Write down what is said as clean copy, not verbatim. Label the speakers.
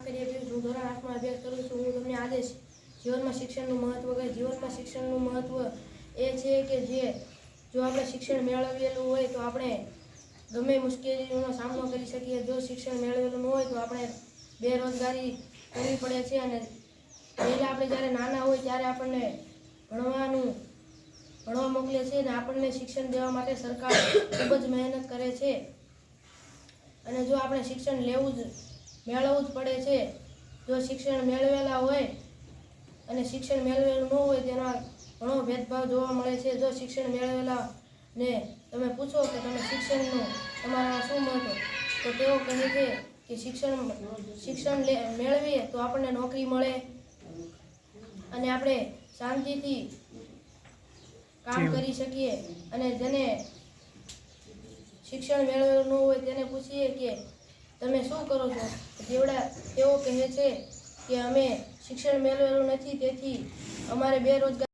Speaker 1: કાકરિયા હું ધોરણ 8માં અભ્યાસ કરું છું। હું તમને આજે જીવનમાં શિક્ષણનું મહત્વ કહીશ। જીવનમાં શિક્ષણનું મહત્વ એ છે કે જો આપણે શિક્ષણ મેળવેલું હોય તો આપણે ગમે મુશ્કેલીઓનો સામનો કરી શકીએ। જો શિક્ષણ મેળવેલું ન હોય તો આપણે બેરોજગારી કરવી પડે છે। અને પહેલાં આપણે જ્યારે નાના હોય ત્યારે આપણને ભણવા મોકલે છે અને આપણને શિક્ષણ દેવા માટે સરકાર ખૂબ જ મહેનત કરે છે। અને જો આપણે શિક્ષણ મેળવવું જ પડે છે। જો શિક્ષણ મેળવેલા હોય અને શિક્ષણ મેળવેલું ન હોય તેમાં ઘણો ભેદભાવ જોવા મળે છે। જો શિક્ષણ મેળવેલા ને તમે પૂછો કે તમે શિક્ષણનું તમારા શું મહત્વ, તો તેઓ કહે છે કે શિક્ષણ મેળવીએ તો આપણને નોકરી મળે અને આપણે શાંતિથી કામ કરી શકીએ। અને જેને શિક્ષણ મેળવેલું ન હોય તેને પૂછીએ કે તમે શું કરો છો, તેઓ કહે છે કે અમે શિક્ષણ મેળવેલું નથી, તેથી અમારે બેરોજગાર